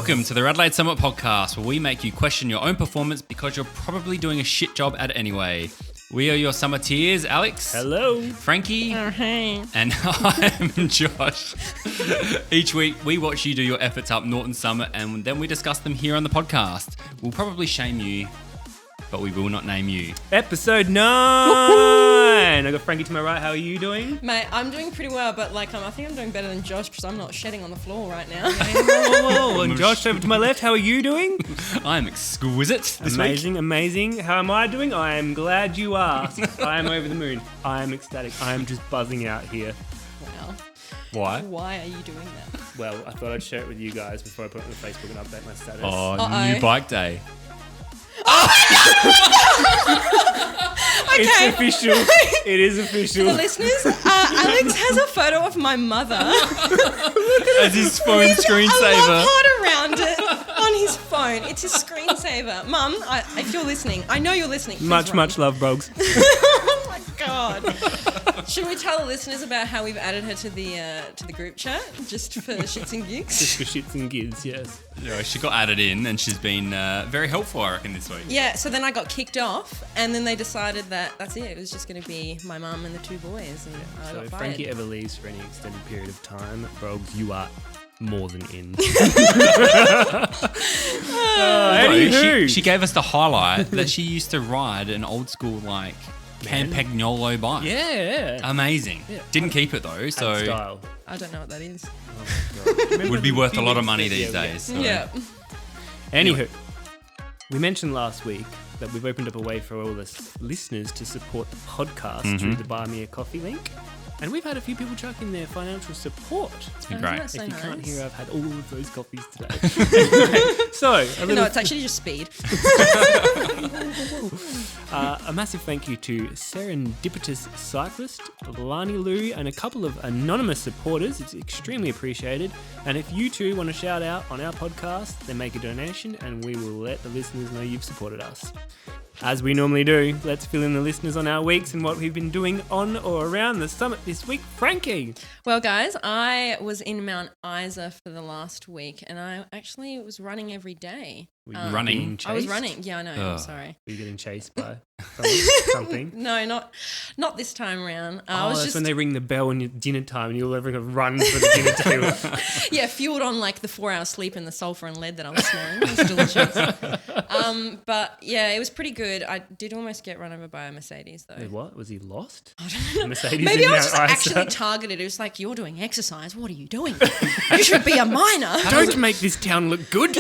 Welcome to the RADelaide Summit podcast, where we make you question your own performance because you're probably doing a shit job at it anyway. We are your summiteers, Alex. Hello. Frankie. Oh, hey. And I'm Josh. Each week, we watch you do your efforts up Norton Summit, and then we discuss them here on the podcast. We'll probably shame you, but we will not name you. Episode 9. I got Frankie to my right. How are you doing? Mate, I'm doing pretty well, but I think I'm doing better than Josh because I'm not shedding on the floor right now. Whoa. And Josh over to my left. How are you doing? I'm exquisite this Amazing, week. amazing. How am I doing? I am glad you asked. I am over the moon. I am ecstatic. I am just buzzing out here. Wow. Why? Why are you doing that? Well, I thought I'd share it with you guys before I put it on Facebook and update my status. Oh, new bike day. Okay. It's official. It is official. For the listeners, Alex has a photo of my mother. As his phone A screensaver. love heart around it on his phone. It's his screensaver. Mum, if you're listening, I know you're listening. Please Much run. love, Brogs. Oh my god. Should we tell the listeners about how we've added her to the group chat just for shits and gigs? Just for shits and gigs, yes. Yeah, she got added in, and she's been very helpful, I reckon, this week. Yeah, so then I got kicked off, and then they decided that that's it. It was just going to be my mum and the two boys, and I So got if fired. Frankie ever leaves for any extended period of time, Brogs, you are more than in. Anywho. She gave us the highlight that she used to ride an old school Campagnolo bike. Yeah. Amazing. Yeah. Didn't keep it though, so And style. I don't know what that is. would be worth a lot of money these days. So. Yeah. Anywho, we mentioned last week that we've opened up a way for all the listeners to support the podcast through the Buy Me a Coffee link. And we've had a few people chuck in their financial support. It's been Oh, great. that's so If you can't nice. hear, I've had all of those coffees today. So, No, it's actually just speed. a massive thank you to Serendipitous Cyclist, Lani Lou, and a couple of anonymous supporters. It's extremely appreciated. And if you too want to shout out on our podcast, then make a donation and we will let the listeners know you've supported us. As we normally do, let's fill in the listeners on our weeks and what we've been doing on or around the summit this week. Frankie! Well, guys, I was in Mount Isa for the last week, and I actually was running every day. Were you Running? being chased? I was running. Yeah, I know. Ugh. I'm sorry. Were you getting chased by something? No, not this time around. I Oh, was that's just when they ring the bell and it's dinner time and you're all going to run for the dinner table. fueled on the 4 hours sleep and the sulfur and lead that I was smelling. It was delicious. But yeah, it was pretty good. I did almost get run over by a Mercedes though. Wait, what? Was he lost? I don't know. Mercedes Maybe in I was Mount just Isa. actually targeted. It was like, you're doing exercise. What are you doing? You should be a miner. Don't make this town look good.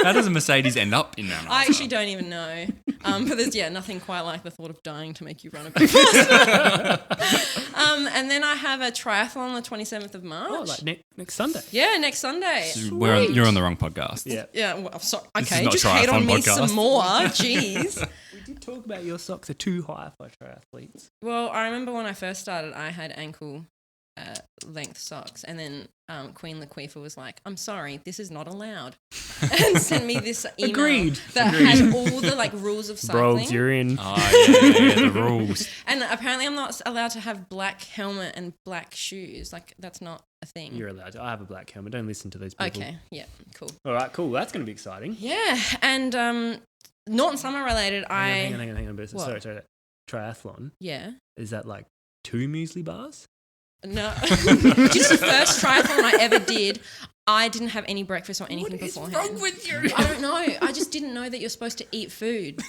How does a Mercedes end up in Mount Isa? I actually don't even know. But there's nothing quite like the thought of dying to make you run a bit faster. And then I have a triathlon on the 27th of March. Oh, like next Sunday. Yeah, next Sunday. You're on the wrong podcast. Yeah. Yeah, well, sorry. This is Okay, not just triathlon hate on me podcast. some more. Jeez. We did talk about your socks are too high for triathletes. Well, I remember when I first started, I had ankle length socks, and then Queen Laquifa was like, "I'm sorry, this is not allowed," and sent me this email Agreed. that had all the rules of cycling. Bros, you're in. Oh, yeah, the rules. And apparently, I'm not allowed to have black helmet and black shoes. That's not a thing. You're allowed to. I have a black helmet. Don't listen to those people. Okay, yeah, cool. All right, cool. That's going to be exciting. Yeah, and Norton Summer related, Hang on. But What? sorry. Triathlon. Yeah. Is that 2 muesli bars? No. Do you know the first triathlon I ever did, I didn't have any breakfast or anything beforehand. What's wrong with you? I don't know. I just didn't know that you're supposed to eat food.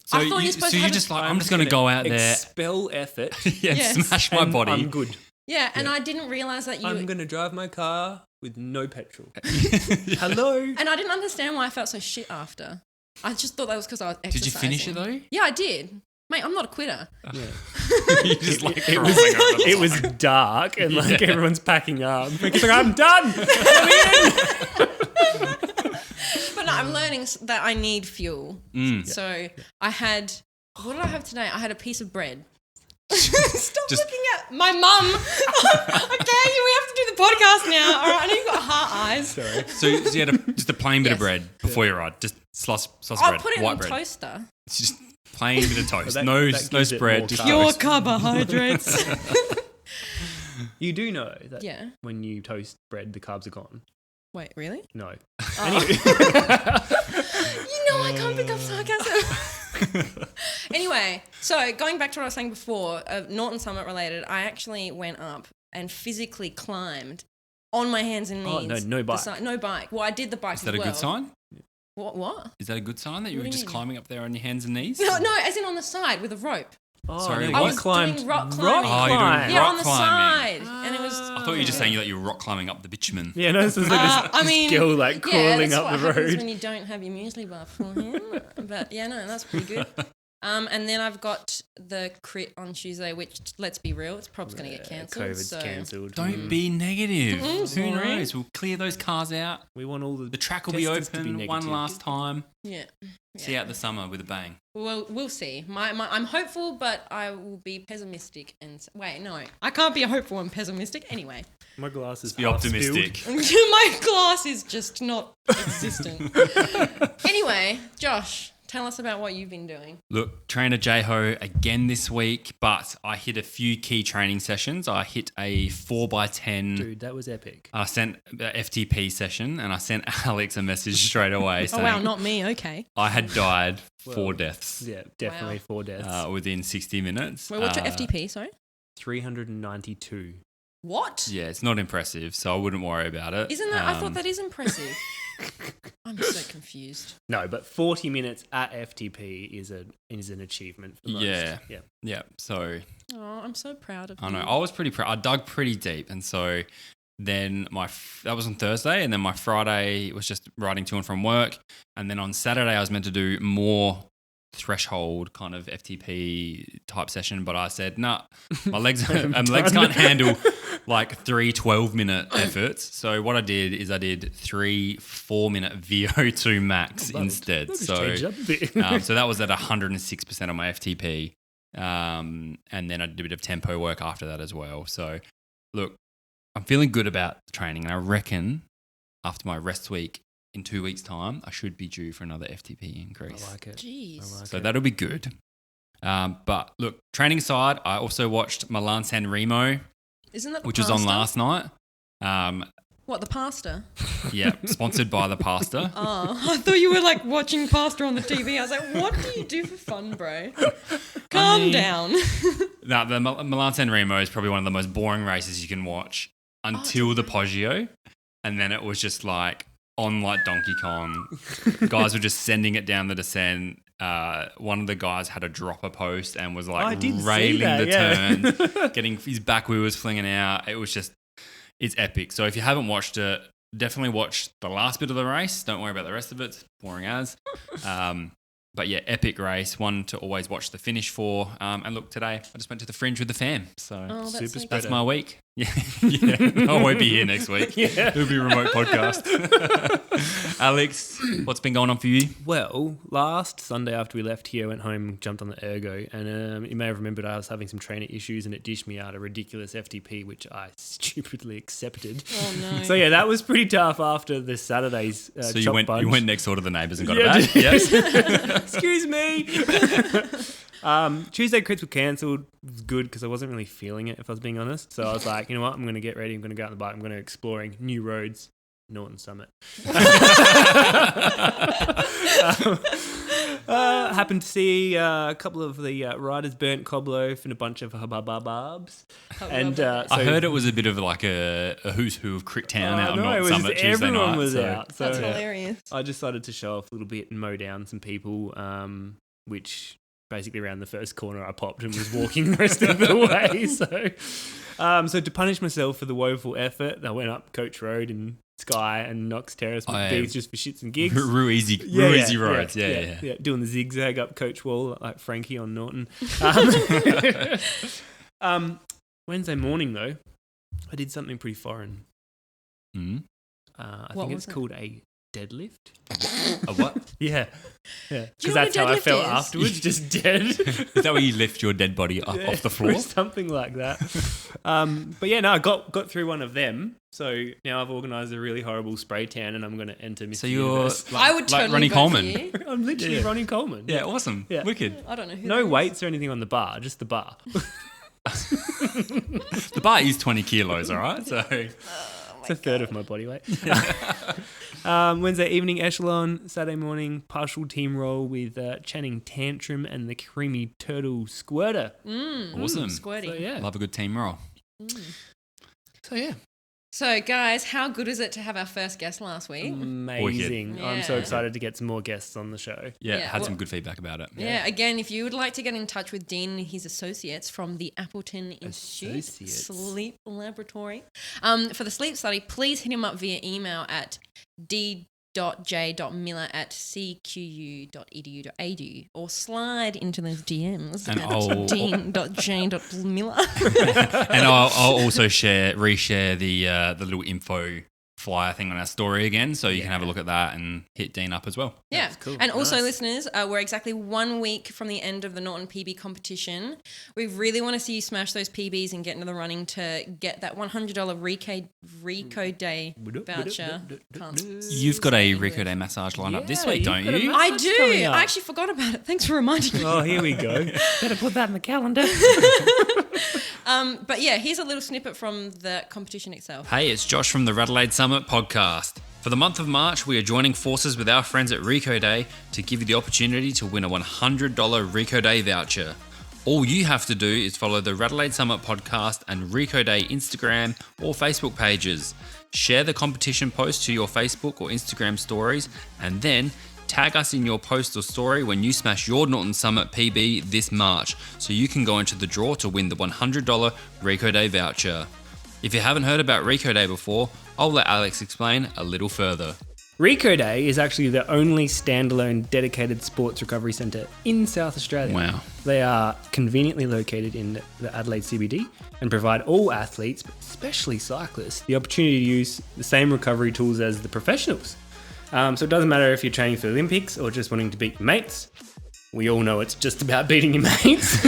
So I thought you, you're supposed so to you're have just I'm just going to go out there, Expel effort. Yes. smash my and body. I'm good. Yeah, and I didn't realise that you... I'm going to drive my car with no petrol. Hello? And I didn't understand why I felt so shit after. I just thought that was because I was exercising. Did you finish it though? Yeah, I did. Mate, I'm not a quitter. Yeah. You just It was dark and everyone's packing up. It's like, I'm done. Let me in. But no, I'm learning that I need fuel. Mm. So I had... What did I have today? I had a piece of bread. Stop Just- looking at my mum. Okay, we have to do the podcast now. All right, I know you've got heart eyes. Sorry. So you had just a plain bit of Yes. bread before you ride, just slice of I'll bread, put it in white the bread. toaster. It's just plain bit of toast, That no gives it spread, more just carbs. Your toast. carbohydrates. You do know that Yeah. when you toast bread, the carbs are gone. Wait, really? No. Oh. Anyway. I can't pick up sarcasm. Anyway, so going back to what I was saying before, Norton Summit related, I actually went up and physically climbed on my hands and knees. Oh, no bike. No bike. Well, I did the bike Is that a good sign? What? Is that a good sign that you What were do you just mean? climbing up there on your hands and knees? No, as in on the side with a rope. Oh, Sorry, no, what? you I was climbed doing rock rock climbing. Oh, you're doing climb. Yeah, rock on the climbing. side. And it was... I thought you were just saying that you were rock climbing up the bitumen. Yeah, no, this is like this skill like crawling that's up what the happens road. when you don't have your muesli bar beforehand. But yeah, no, that's pretty good. And then I've got the crit on Tuesday, which, let's be real, it's probably going to get cancelled. COVID's cancelled. Don't be negative. Who sorry. knows? We'll clear those cars out. We want all The track will be testers to open one negative. last time. Yeah. See you out the summer with a bang. Well, we'll see. I'm hopeful, but I will be pessimistic. Wait, no, I can't be hopeful and pessimistic. Anyway, My glass is Be half optimistic. spilled. my glass is just not existent. Anyway, Josh, tell us about what you've been doing. Look, trainer J-Ho again this week, but I hit a few key training sessions. I hit a 4x10. Dude, that was epic. I sent the FTP session and I sent Alex a message straight away Oh saying wow, not me. Okay. I had died 4 Well, deaths Yeah, definitely 4 deaths. within 60 minutes. Wait, what's your FTP? Sorry. 392. What? Yeah, it's not impressive, so I wouldn't worry about it. Isn't that? I thought that is impressive. I'm so confused. No, but 40 minutes at FTP is an achievement for most. Yeah. Yeah. Yeah, so Oh, I'm so proud of I you. know. I was pretty proud. I dug pretty deep, and so then that was on Thursday, and then my Friday was just riding to and from work, and then on Saturday I was meant to do more threshold kind of FTP type session, but I said nah, my legs can't handle like 3 12-minute efforts. So what I did is I did 3 4-minute VO2 max instead. That just So changed up a bit. so that was at 106% of my FTP. And then I did a bit of tempo work after that as well. So, look, I'm feeling good about the training. And I reckon after my rest week in 2 weeks' time, I should be due for another FTP increase. I like it. Jeez. I like So it. that'll be good. But look, training aside, I also watched Milan San Remo, Isn't that the which was on pasta? last night. What, the pasta? Yeah, sponsored by the pasta. Oh, I thought you were like watching pasta on the TV. I was like, what do you do for fun, bro? Calm down. No, the Milan San Remo is probably one of the most boring races you can watch until the Poggio. And then it was just like on like Donkey Kong. Guys were just sending it down the descent. One of the guys had a dropper post and was like I did see railing that, the yeah. turns, getting his back wheel was flinging out. It's epic. So if you haven't watched it, definitely watch the last bit of the race. Don't worry about the rest of it. It's boring as. But yeah, epic race. One to always watch the finish for. And look, today I just went to the Fringe with the fam. So Oh, that's Super so that's good. my week. Yeah, yeah. I won't be here next week. Yeah. It'll be a remote podcast. Alex, what's been going on for you? Well, last Sunday after we left here, I went home, jumped on the ergo, and you may have remembered I was having some trainer issues, and it dished me out a ridiculous FTP, which I stupidly accepted. Oh, no. So yeah, that was pretty tough after the Saturday's So chop you went bunch. next door to the neighbours and got Yeah, it back? Yes. Excuse me. Tuesday crits were cancelled. It was good because I wasn't really feeling it, if I was being honest. So I was like, you know what? I'm going to get ready. I'm going to go out on the bike. I'm going to exploring new roads. Norton Summit. Happened to see a couple of the riders burnt cob loaf and a bunch of habababs. And I heard it was a bit of like a who's who of Crit Town out on no, it Norton was Summit Tuesday everyone night. was so- out. So That's hilarious. I decided to show off a little bit and mow down some people, which basically around the first corner I popped and was walking the rest of the way. So to punish myself for the woeful effort, I went up Coach Road and Sky and Knox Terrace with these just for shits and gigs. Real easy roads. Yeah. Doing the zigzag up Coach Wall like Frankie on Norton. Wednesday morning though, I did something pretty foreign. Mm. I What think was it's it? called a deadlift. A what? Yeah. Do you Because know what that's a how I deadlift felt is? afterwards, just dead. Is that where you lift your dead body up off the floor? Something like that. But yeah, no, I got through one of them. So now I've organised a really horrible spray tan and I'm going to enter Mr. So you're Universe. like, I would like totally Ronnie vote Coleman. for you. I'm literally Yeah. Ronnie Coleman. Yeah, awesome. Yeah. Wicked. I don't know who No that is. weights or anything on the bar, just the bar. The bar is 20 kilos, all right? So It's a third of my body weight. Wednesday evening echelon, Saturday morning partial team roll with Channing Tantrum and the Creamy Turtle Squirter. Awesome. Squirty. So yeah. Love a good team roll. So yeah. So, guys, how good is it to have our first guest last week? Amazing. Wicked. I'm so Yeah. excited to get some more guests on the show. Yeah, Yeah, had well- some good feedback about it. Yeah, again, if you would like to get in touch with Dean and his associates from the Appleton Institute Associates. Sleep Laboratory for the sleep study, please hit him up via email at d.j.miller@cqu.edu.au or slide into those DMs And at I'll- dean.j.miller. And I'll also reshare the little info flyer thing on our story again, so you can have a look at that and hit Dean up as well. Yeah, That's cool. and also, Nice. listeners, we're exactly 1 week from the end of the Norton PB competition. We really want to see you smash those PBs and get into the running to get that $100 Recoday voucher. You've got a Recoday massage lined up this Yeah, week, you've don't got a you? I That's do. coming up. I actually forgot about it. Thanks for reminding me. Oh, here we go. Better put that in the calendar. But yeah, here's a little snippet from the competition itself. Hey, it's Josh from the RADelaide Summit podcast. For the month of March, we are joining forces with our friends at Recoday to give you the opportunity to win a $100 Recoday voucher. All you have to do is follow the RADelaide Summit podcast and Recoday Instagram or Facebook pages. Share the competition post to your Facebook or Instagram stories, and then tag us in your post or story when you smash your Norton Summit PB this March, so you can go into the draw to win the $100 Recoday voucher. If you haven't heard about Recoday before, I'll let Alex explain a little further. Recoday is actually the only standalone dedicated sports recovery centre in South Australia. Wow. They are conveniently located in the Adelaide CBD and provide all athletes, but especially cyclists, the opportunity to use the same recovery tools as the professionals. So it doesn't matter if you're training for the Olympics or just wanting to beat your mates. We all know it's just about beating your mates.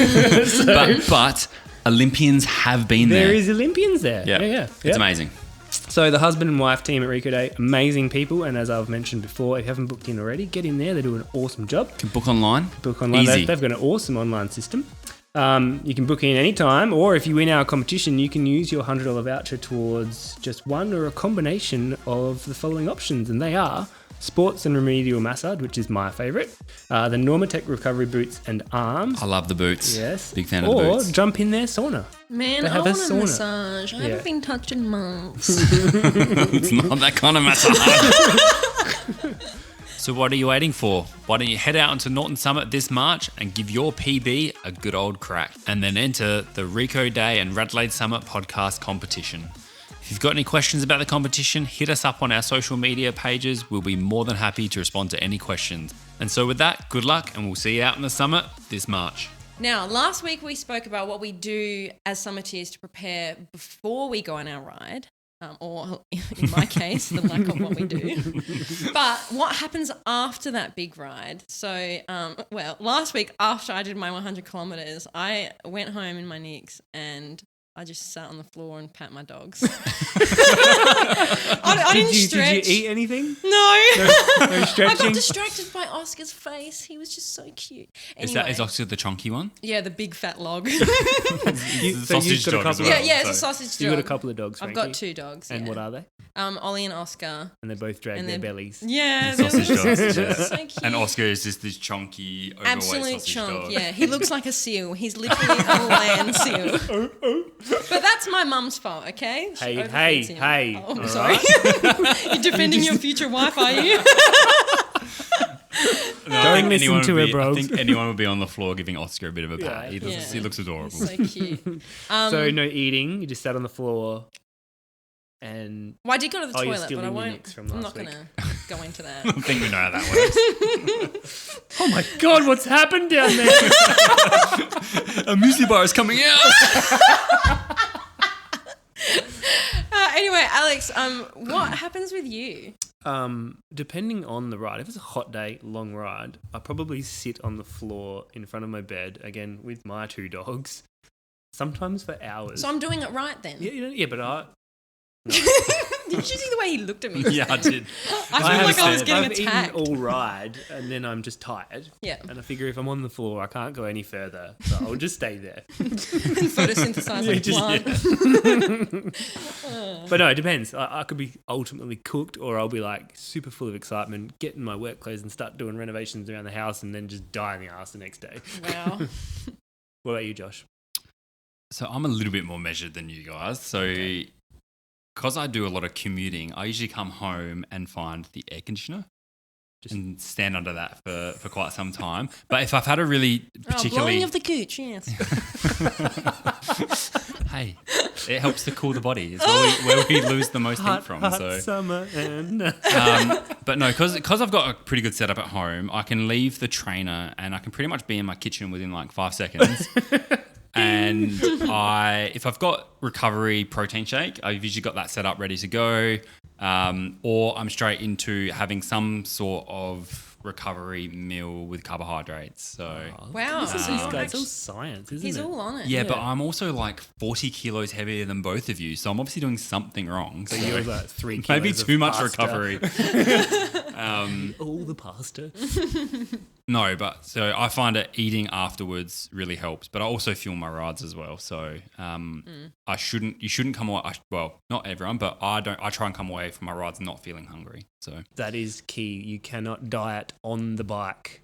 So But Olympians have been there. there is Olympians there. Yeah. Yeah. It's amazing. So the husband and wife team at Recoday, amazing people. And as I've mentioned before, if you haven't booked in already, get in there. They do an awesome job. Can book online. Book online. Easy. They've got an awesome online system. You can book in anytime, or if you win our competition, you can use your $100 voucher towards just one or a combination of the following options, and they are sports and remedial massage, which is my favourite, the Normatec recovery boots and arms. I love the boots. Yes. Big fan of the Or boots. jump in their sauna. Man, They I have a want a sauna. massage. I Yeah. haven't been touched in months. It's not that kind of massage. So what are you waiting for? Why don't you head out onto Norton Summit this March and give your PB a good old crack, and then enter the Recoday and RADelaide Summit podcast competition. If you've got any questions about the competition, hit us up on our social media pages. We'll be more than happy to respond to any questions. And so with that, good luck, and we'll see you out on the summit this March. Now, last week we spoke about what we do as summiteers to prepare before we go on our ride, or in my case, the lack of what we do. But what happens after that big ride? So, last week after I did my 100 kilometres, I went home in my nicks and I just sat on the floor and pat my dogs. I didn't stretch. Did you eat anything? No. No I stretching? got distracted by Oscar's face. He was just so cute. Anyway, Is Oscar the chunky one? yeah, the big fat log. So you've got a couple yeah, it's a sausage dog. You've got a couple of dogs, I've Frankie. got 2 dogs. And yeah. what are they? Ollie and Oscar. And they both drag And their they're- bellies. Yeah, they're Sausage little dogs, sausages. yeah. So cute. And Oscar is just this chunky, overweight Absolute sausage chunk, dog. yeah. He looks like a seal. He's literally a land seal. But that's my mum's fault, okay? She Hey, overfeeds him. hey, Oh, I'm all sorry. You're defending your future wife, are you? No, I Don't think listen anyone to would her, be- bros. I think anyone would be on the floor giving Oscar a bit of a pat. Yeah. He looks adorable. So cute. So no eating. You just sat on the floor and... Well, I did go to the Oh, you're toilet, still but I in your won't. nicks from I'm last not week. going to go into that. I think we know how that works. Oh my God, what's happened down there? A muesli bar is coming out. Anyway, Alex, what happens with you? Depending on the ride, if it's a hot day, long ride, I probably sit on the floor in front of my bed, again, with my 2 dogs, sometimes for hours. So I'm doing it right then. Yeah, but I... Did you see the way he looked at me? Yeah, I did. I feel like I was getting I've attacked. eaten all ride, and then I'm just tired. Yeah. And I figure if I'm on the floor, I can't go any further, so I'll just stay there. Photosynthesize like plant. But no, it depends. I could be ultimately cooked, or I'll be like super full of excitement, get in my work clothes and start doing renovations around the house, and then just die in the ass the next day. Wow. What about you, Josh? So I'm a little bit more measured than you guys. So because I do a lot of commuting, I usually come home and find the air conditioner and stand under that for quite some time. But if I've had a really particularly... blowing of the gooch, yes. Hey, it helps to cool the body. It's where we lose the most heat from. Hot summer and... But no, because I've got a pretty good setup at home, I can leave the trainer and I can pretty much be in my kitchen within like 5 seconds. And if I've got recovery protein shake, I've usually got that set up ready to go. Or I'm straight into having some sort of recovery meal with carbohydrates. So Wow. This is all science, isn't He's it? all on it. yeah, but I'm also like 40 kilos heavier than both of you, so I'm obviously doing something wrong. So you're like 3 kilos maybe of too much pasta. recovery. All the pasta. No, but so I find that eating afterwards really helps, but I also fuel my rides as well. So you shouldn't come away. Well, not everyone, but I try and come away from my rides not feeling hungry. So That is key. You cannot diet on the bike.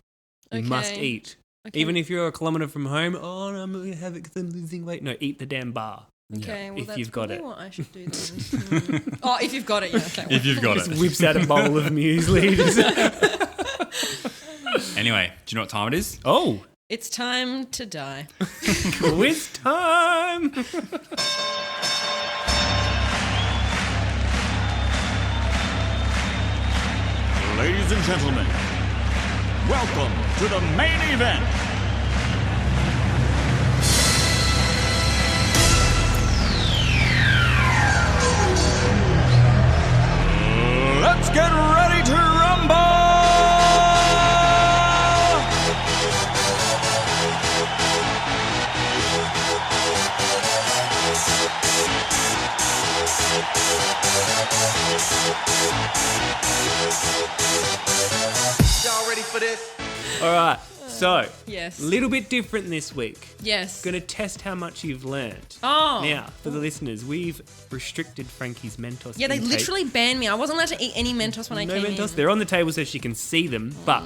You Okay. must eat. Okay. Even if you're a kilometre from home, I'm going to have it because I'm losing weight. No, eat the damn bar. Okay, well, If that's you've got probably it. what I should do then. Oh, if you've got it, yeah. Okay. if you've got Just it. whips out a bowl of muesli. Anyway, do you know what time it is? Oh, It's time to die. quiz time. Ladies and gentlemen, welcome to the main event. Let's get ready to rumble! Y'all ready for this? All right. So, Yes. a little bit different this week. Yes. Going to test how much you've learned. Oh. Now, for the listeners, we've restricted Frankie's Mentos. Yeah, they intake. literally banned me. I wasn't allowed to eat any Mentos when I No came Mentos. in. They're on the table so she can see them, but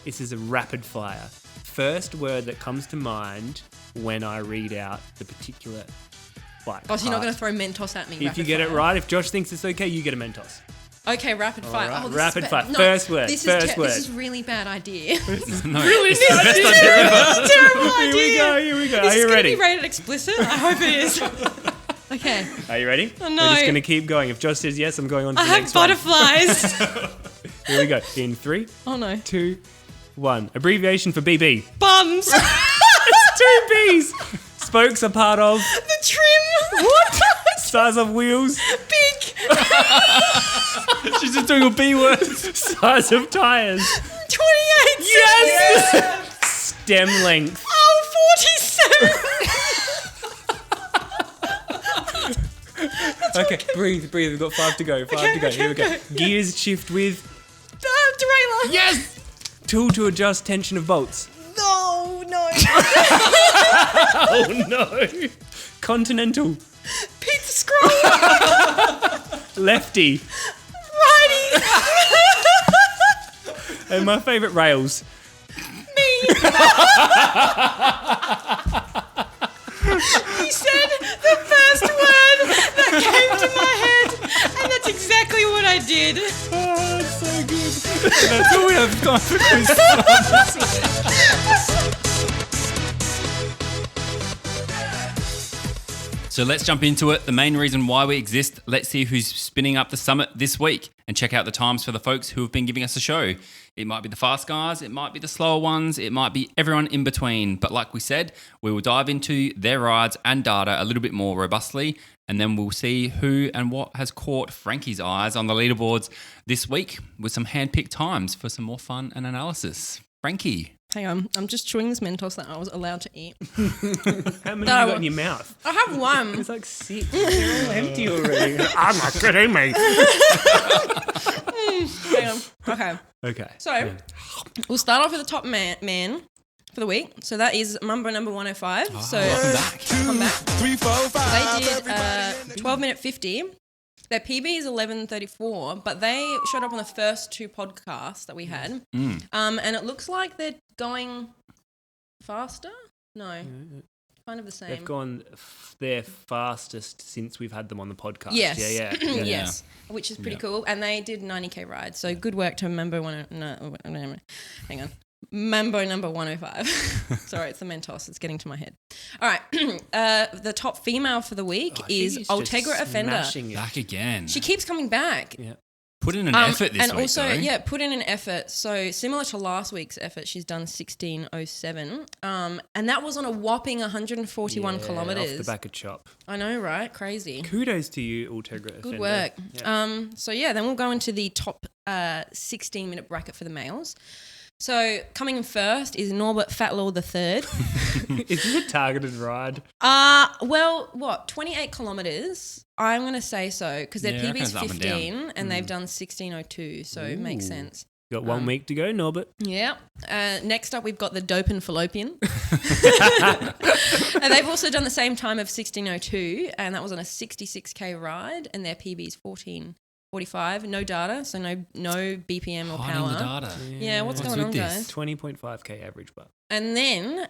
this is a rapid fire. First word that comes to mind when I read out the particular bike. Oh, so you're not part. going to throw Mentos at me? If you rapid get it fire? right, if Josh thinks it's okay, you get a Mentos. Okay, rapid fire. right, Oh, this rapid is fire. No, First word, This first is word. This is a really bad idea. No, Really? it's the best idea ever. Terrible Here idea. we go, here we go. Is Are this you going to ready? be rated explicit? I hope it is. Okay. Are you ready? Oh, no. We're just going to keep going. If Josh says yes, I'm going on to I the have next one. butterflies. Here we go. In 3, Oh no. 2, 1. Abbreviation for BB. Bums. It's 2 B's. Spokes are part of. The trim. What? Size of wheels. Big. She's just doing a B word. Size of tires. 28. Yes! Stem length. Oh, 47. Okay, breathe. We've got 5 to go. 5 to go. Here we go. okay. Gears shift with. Derailleur. Yes! Tool to adjust tension of bolts. No, no. Oh no! Continental. Pizza scroll. Lefty. Righty. And my favourite rails. Me. You said the first word that came to my head, and that's exactly what I did. Oh, that's so good. That's all we have time for So let's jump into it. The main reason why we exist. Let's see who's spinning up the summit this week and check out the times for the folks who have been giving us a show. It might be the fast guys, it might be the slower ones, it might be everyone in between. But like we said, we will dive into their rides and data a little bit more robustly, and then we'll see who and what has caught Frankie's eyes on the leaderboards this week with some hand-picked times for some more fun and analysis. Frankie, Hang on, I'm just chewing this Mentos that I was allowed to eat. How many have you got in your mouth? I have one. It's like 6. They're all empty already. I'm not kidding me. Hang on. Okay. Okay. So we'll start off with the top man for the week. So that is Mambo number 105. Welcome back. 3, 4, 5. They did 12 minute 50. Their PB is 11:34, but they showed up on the first 2 podcasts that we had. And it looks like they're going faster. No, kind of the same. They've gone their fastest since we've had them on the podcast. Yes. Yeah. Yes, which is pretty cool. And they did 90k rides. So good work to Mambo hang on. Mambo number 105. Sorry, it's the Mentos. It's getting to my head. All right. The top female for the week is Ultegra Offender. Back again. She keeps coming back. Yeah. Put in an effort this and week, also, though. put in an effort. So similar to last week's effort, she's done 16:07, and that was on a whopping 141 kilometers. Off the back of chop. I know, right? Crazy. Kudos to you, Ultegra Offender. Good work. Yeah. Then we'll go into the top 16-minute bracket for the males. So coming in first is Norbert Fatlord III. Is this a targeted ride? 28 kilometres. I'm going to say so because their PB is 15 and they've done 16:02, so it makes sense. Got 1 week to go, Norbert. Yeah. Next up, we've got the Dope and Fallopian. And they've also done the same time of 16:02, and that was on a 66k ride, and their PB is 14:45. No data, so no BPM or Hiding power. the data. Yeah, what's going with on, this? guys? 20.5k average, but. And then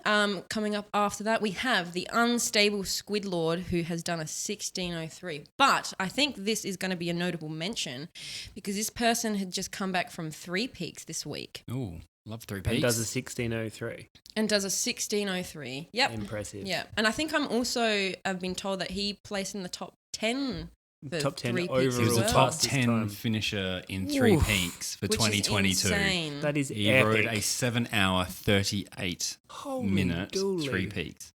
coming up after that, we have the unstable Squid Lord who has done a 16:03. But I think this is going to be a notable mention because this person had just come back from 3 peaks this week. Ooh, love 3 peaks. And does a 16:03. And does a 16:03. Yep. Impressive. Yeah. And I think I've been told that he placed in the top 10. Top 10 3 peaks overall. He was a as top well. 10 time. finisher in 3 peaks for Which 2022. Is insane. That is He epic. rode a 7-hour, 38-minute dooly. 3 peaks.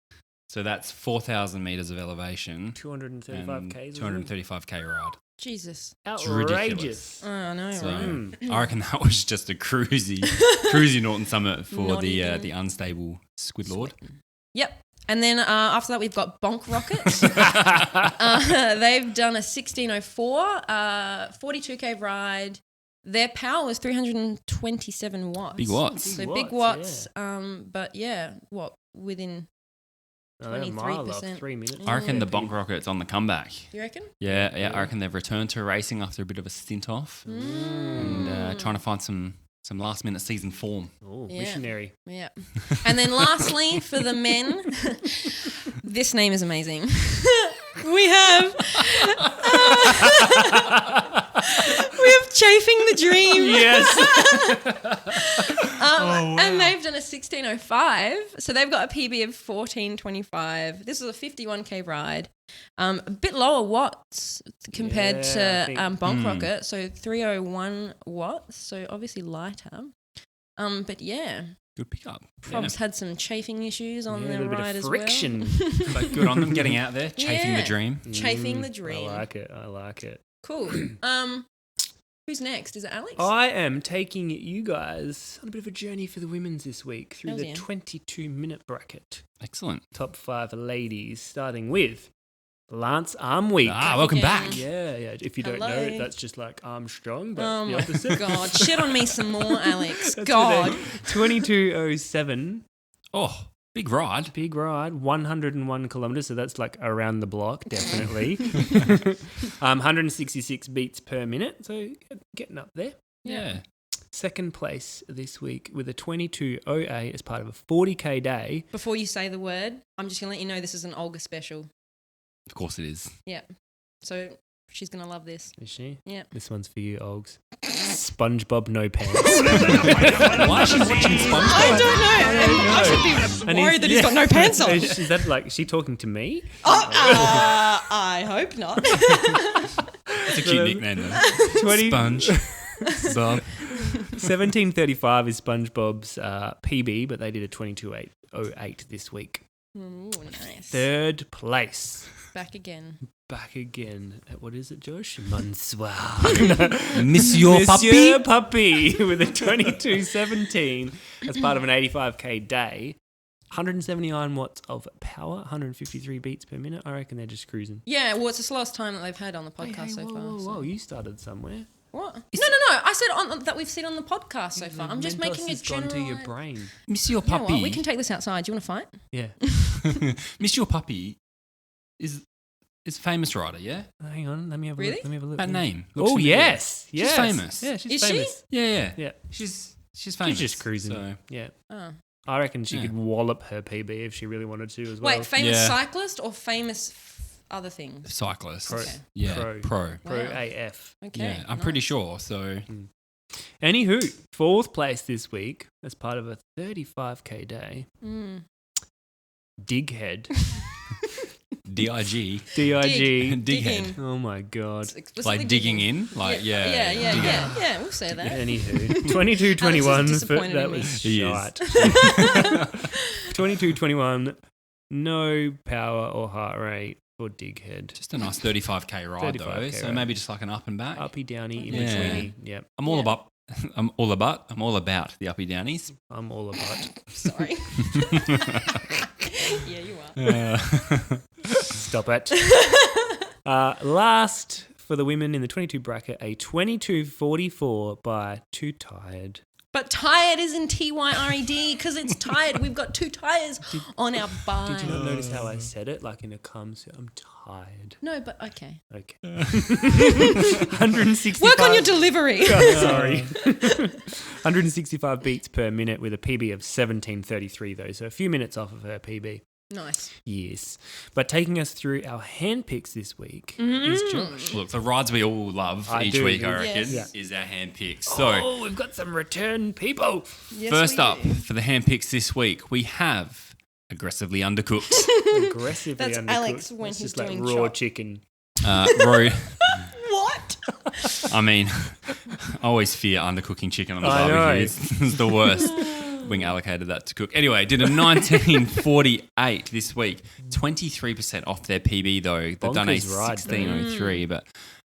So that's 4,000 meters of elevation. 235 Ks. 235k ride. Jesus. Outrageous. Oh, I know, So right? I reckon that was just a cruisy Norton Summit for Naughty the thing. unstable Squid Lord. Yep. And then after that, we've got Bonk Rocket. They've done a 16:04, 42k ride. Their power was 327 watts. Big watts. So big watts. But within They're a mile off, 23%. 3 minutes. I reckon the Bonk Rocket's on the comeback. You reckon? Yeah. I reckon they've returned to racing after a bit of a stint off and trying to find some last-minute season form. Oh, Yeah. missionary. Yeah. And then lastly, for the men, this name is amazing. We have Chafing the Dream. Yes. And they've done a 16:05. So they've got a PB of 14:25. This is a 51k ride. A bit lower watts compared Yeah, I to think- Bonk Rocket. So 301 watts. So obviously lighter. But yeah, Good pickup. Probs had some chafing issues on Yeah, a their little bit ride of as friction. well. But good on them getting out there, chafing Yeah. the dream. Chafing the dream. I like it. Cool. Who's next? Is it Alex? I am taking you guys on a bit of a journey for the women's this week through Hells the yeah. 22-minute bracket. Excellent. Top 5 ladies, starting with Lance Armweek. Welcome again. back. Yeah. If you don't know, Hello. that's just like Armstrong, but Oh the my opposite. God. Shit on me some more, Alex. That's God. with a 22:07. Oh, big ride. Big ride, 101 kilometres, so that's like around the block, definitely. 166 beats per minute, so getting up there. Yeah. Second place this week with a 22:08 as part of a 40k day. Before you say the word, I'm just going to let you know this is an Olga special. Of course it is. Yeah. So she's going to love this. Is she? Yeah. This one's for you, Olgs. SpongeBob No Pants. Why is she watching SpongeBob? I don't know. I should be And worried that he's got no pants on. Is that like, is she talking to me? I hope not. That's a cute nickname though. 20 Sponge. Bob. 17:35 is SpongeBob's PB, but they did a 22:08 this week. Ooh, nice. Third place. Back again. Back again at, what is it, Josh? Bonsoir. Monsieur Puppy with a 22.17 as part of an 85k day. 179 watts of power, 153 beats per minute. I reckon they're just cruising. Yeah, well, it's the slowest time that they've had on the podcast so far. Whoa, you started somewhere. What? No. I said that we've seen on the podcast so far. I'm just making a general... gone to your brain. Monsieur You know Puppy. what? We can take this outside. Do you want to fight? Yeah. Monsieur Puppy is a famous rider, yeah? Hang on, let me have a Really? look. Let me have a look. That name. looks Oh, familiar. yes. She's famous. Yeah, she's Is she? famous. Yeah. Yeah. She's famous. She's just cruising. So. Yeah. Oh. I reckon she Yeah. could wallop her PB if she really wanted to as well. Wait, famous Yeah. cyclist or famous other things? Cyclist. Pro. Okay. Yeah. Pro. Pro. Pro Wow. AF. Okay. Yeah, I'm pretty sure. So Anywho, 4th place this week as part of a 35k day. Mm. Dighead. DIG. DIG. Dighead. Oh my god. Explicitly Like digging in? Like, yeah. Yeah, we'll say that. Anywho, 22.21. Alex is disappointed That in me. was He is. shite. 22.21. No power or heart rate for Dighead. Just a nice 35k ride 35K though. So ride. maybe just like an up and back. Uppy downy in Yeah. betweeny. Yep. I'm all about the uppy downies. I'm all about. Sorry. Yeah, you are. Stop it. Last for the women in the 22 bracket, a 22.44 by Too Tired. But tired is in TYRED because it's tired. We've got 2 tires on our bike. Did you not notice how I said it? Like in a calm so I'm tired. No, but okay. Okay. 165. Work on your delivery. Sorry. 165 beats per minute with a PB of 17.33 though, so a few minutes off of her PB. Nice. Yes. But taking us through our handpicks this week is Josh. Look, the rides we all love I each do. week, I reckon, Yes. is our hand picks. So, Oh, we've got some return people. Yes, first we up do. for the hand picks this week, we have Aggressively Undercooked. Aggressively That's undercooked. Alex when It's he's just like doing raw chop. chicken. Road. What? I mean, I always fear undercooking chicken on the I know. barbecue. It's the worst. Wing allocated that to cook. Anyway, did a 1948 this week. 23% off their PB though. They've done a Bonkers ride, though. 1603, but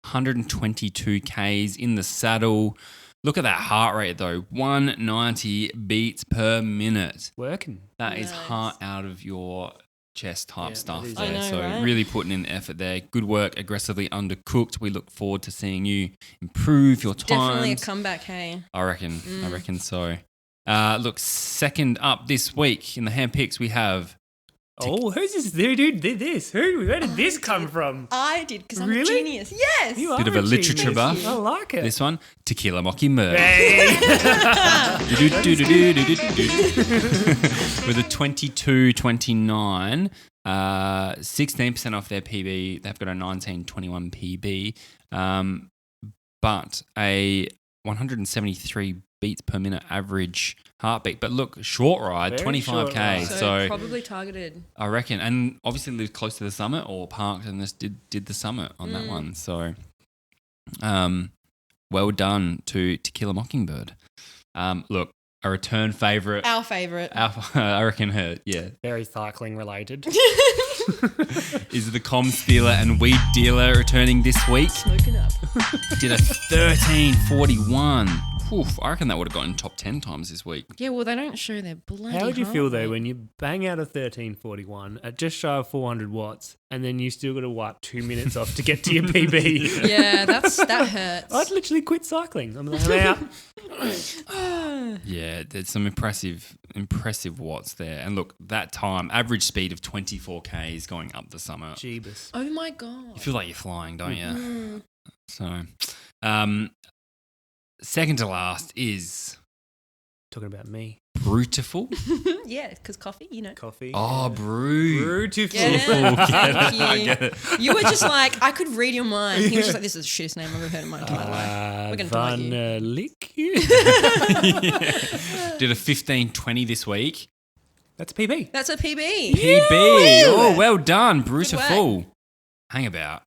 122 Ks in the saddle. Look at that heart rate though. 190 beats per minute. Working. That is Nice. heart out of your chest type Yeah, stuff that is there. I know, So right? really putting in effort there. Good work, Aggressively Undercooked. We look forward to seeing you improve your Definitely a times. comeback, hey. I reckon so. Look, second up this week in the hand picks we have Oh, who's this? Who did this? Where did this come from? I did because I'm Really? a genius. Yes. You are Bit of a genius. literature buff. I like it. this one, Tequila Mockingbird. Hey. With a 22.29, 16% off their PB. They've got a 19.21 PB, but a 173 beats per minute average heartbeat. But look, short ride, Very 25k. short ride. So probably targeted. I reckon, and obviously lived close to the summit or parked and just did the summit on that one. So, well done to Tequila Mockingbird. Look, a return favourite. Our favourite. I reckon her, yeah, Very cycling related. is the comms dealer and weed dealer returning this week. Smoking up. Did a 13.41. Oof, I reckon that would have gotten top 10 times this week. Yeah, well, they don't show their bloody How would you heart feel though rate. when you bang out a 13.41 at just shy of 400 watts and then you still got to wipe 2 minutes off to get to your PB? Yeah, that hurts. I'd literally quit cycling. I'm like, I'm out. Yeah, there's some impressive watts there. And look, that time, average speed of 24 Ks going up the summit. Jeebus. Oh my You god. feel like you're flying, don't you? Mm. So, second to last is Talking about me. Brutiful. Yeah, because coffee, you know. Coffee. Oh, brew. Beautiful. Get it? Get Thank it. I you. get it. You were just like, I could read your mind. He was just like, this is the shittest name I've ever heard in my entire life. We're gonna bite you. Lick. Did a 15.20 this week. That's a PB. That's a PB. PB. Oh, well done, Brutiful. Hang about.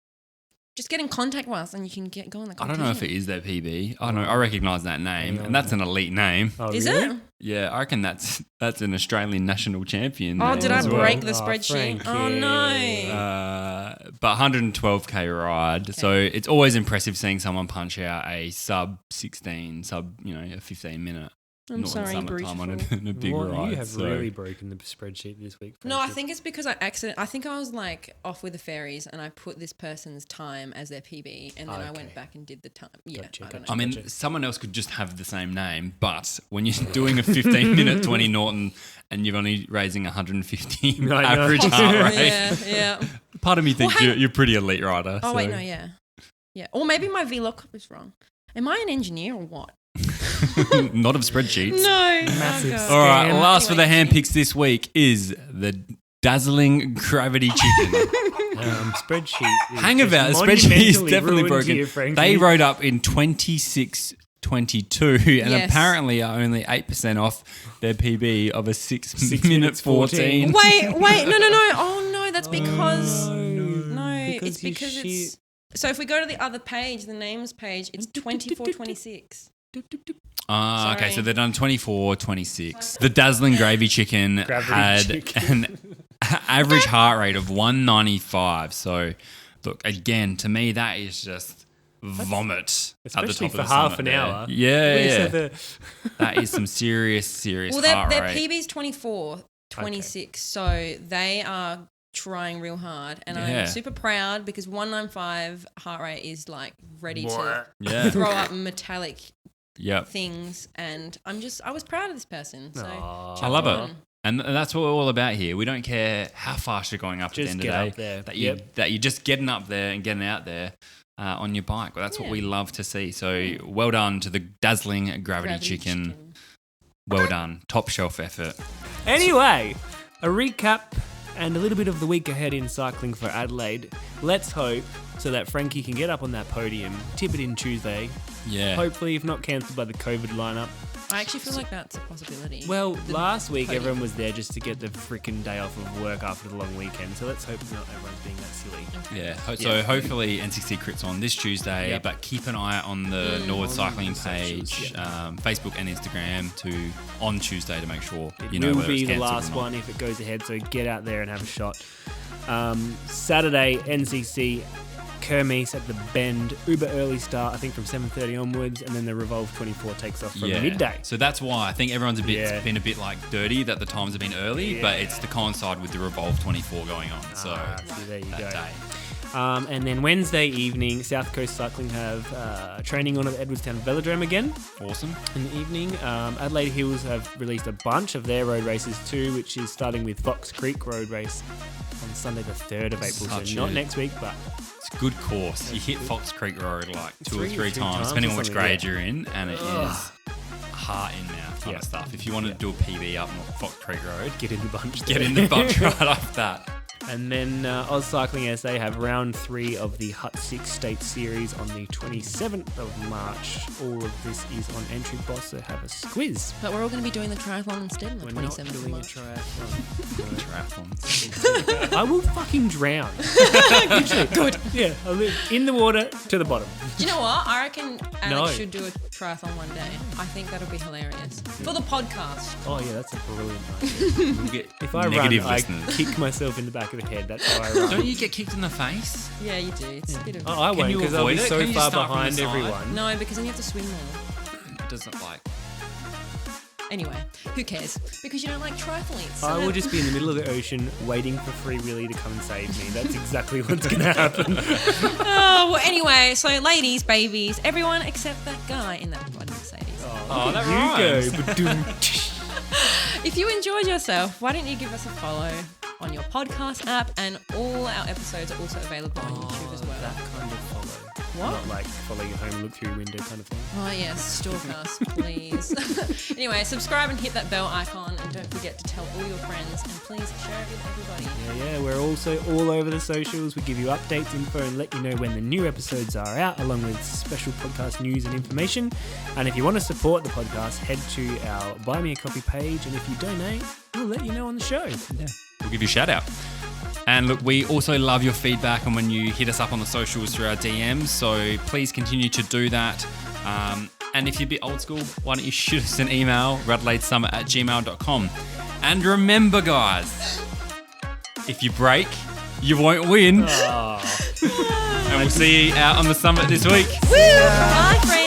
just get in contact with us and you can go in the I competition. don't know if it is their PB. I don't know. I recognise that name, and that's an elite name. Oh, Is really? it? Yeah, I reckon that's an Australian national champion. Oh, there did I as well. break the Oh, spreadsheet? Frankie. Oh, no. But 112k ride. So it's always impressive seeing someone punch out a sub 16, a 15 minute. I'm Norton sorry, summertime on beautiful. a big Well, ride. you have so. really broken the spreadsheet this week. No, I Frankie. think it's because I think I was like off with the fairies and I put this person's time as their PB and then I went Okay. back and did the time. Yeah, Gotcha, I don't gotcha. know. I mean, someone else could just have the same name, but when you're doing a 15-minute 20 Norton and you're only raising 150 I know. average heart rate, Yeah. part of me thinks Well, you're pretty elite rider. Oh, so. wait, no, yeah. Yeah. Or maybe my VLOOKUP is wrong. Am I an engineer or what? Not of spreadsheets. No. Massive Oh, God. All right, Scam. last for the Anyway, hand picks this week is the dazzling gravity chicken. Spreadsheet. Is Hang just about, the spreadsheet is monumentally definitely ruined broken. here, Frankie. They wrote up in 26.22 and Yes. apparently are only 8% off their PB of a 6 minute minutes 14. 14. Wait, no. Oh, no, that's because... No, Because it's you because shit. it's... So if we go to the other page, the names page, it's 24.26. Ah, okay, Sorry. so they've done 24.26. The dazzling gravy chicken Gravity had chicken. an average heart rate of 195. So, look, again, to me, that is just vomit at the Especially top for of the half summit an there. hour. Yeah, What is yeah. that, That is some serious Well, heart their rate. PB's 24.26, so they are trying real hard. And Yeah. I'm super proud because 195 heart rate is like ready to Yeah. throw up metallic Yep. things. And I was proud of this person. So Aw. chuck I love on. it. And that's what we're all about here. We don't care how fast you're going up Just at the get end up of the there. day. That you're just getting up there and getting out there on your bike. Well, that's what Yeah. we love to see. So well done to the dazzling gravity chicken. Well done. Top shelf effort. Anyway, a recap and a little bit of the week ahead in cycling for Adelaide. Let's hope so that Frankie can get up on that podium, tip it in Tuesday. Yeah. Hopefully, if not cancelled by the COVID lineup. I actually feel like that's a possibility. Well, The last week podium. everyone was there just to get the freaking day off of work after the long weekend. So let's hope not everyone's being that silly. Yeah. So hopefully NCC Crit's on this Tuesday, Yep. but keep an eye on the Nord Cycling the page, socials, Facebook and Instagram on Tuesday to make sure It you know will whether be it's the cancelled or last not. one if it goes ahead, so get out there and have a shot. Saturday, NCC Kermes at the Bend, uber early start, I think from 7:30 onwards, and then the Revolve 24 takes off from midday. So that's why I think everyone's Yeah. been a bit like dirty that the times have been early, but it's to coincide with the Revolve 24 going on. So See, there you that go. day. And then Wednesday evening, South Coast Cycling have training on at the Edwardstown Velodrome again Awesome. in the evening. Adelaide Hills have released a bunch of their road races too, which is starting with Fox Creek Road Race on Sunday the 3rd of April. Such So not a- next week, but It's a good course. You hit Fox Creek Road like two or Three three times times, or depending on which something, grade yeah. you're in, and it is heart in mouth kind Yeah. of stuff. If you want to do a PB up Fox Creek Road, get in the bunch. get there. in the bunch right off that. And then Oz Cycling SA have round 3 of the Hut 6 State Series on the 27th of March. All of this is on Entry Boss, so have a squiz. But we're all going to be doing the triathlon instead on the We're not 27th of doing a March. triathlon. Triathlons. I will fucking drown. Good. Yeah, I'll live in the water to the bottom. Do you know what? I reckon Alex No. should do a triathlon one day. I think that'll be hilarious. For the podcast. Oh yeah, that's a brilliant idea. We'll get If I negative run, listeners. I kick myself in the back of the head. That's how I run. Don't you get kicked in the face? Yeah, you do. It's a bit of... Oh, I won't you because I'll be avoid it? so Can you far start from the behind side? everyone. No, because then you have to swim more. It doesn't like. Anyway, who cares? Because you don't like triathletes. So I will that- just be in the middle of the ocean waiting for Free Willy to come and save me. That's exactly what's going to happen. Oh, well, anyway, so ladies, babies, everyone except that guy in that bloody Mercedes. Oh, that you rhymes. go. Ba-doom. If you enjoyed yourself, why don't you give us a follow on your podcast app? And all our episodes are also available on YouTube as well. That kind of follow. What? Not like follow you home and look through your window kind of thing. Oh, yes, stalk us, please. Anyway, subscribe and hit that bell icon. And don't forget to tell all your friends. And please share it with everybody. Yeah, we're also all over the socials. We give you updates, info, and let you know when the new episodes are out, along with special podcast news and information. And if you want to support the podcast, head to our Buy Me a Coffee page. And if you donate, we'll let you know on the show. We'll give you a shout out. And look, we also love your feedback and when you hit us up on the socials through our DMs. So please continue to do that. And if you're a bit old school, why don't you shoot us an email, radelaidesummit@gmail.com. And remember, guys, if you break, you won't win. And we'll see you out on the summit this week. Woo! Bye, friends.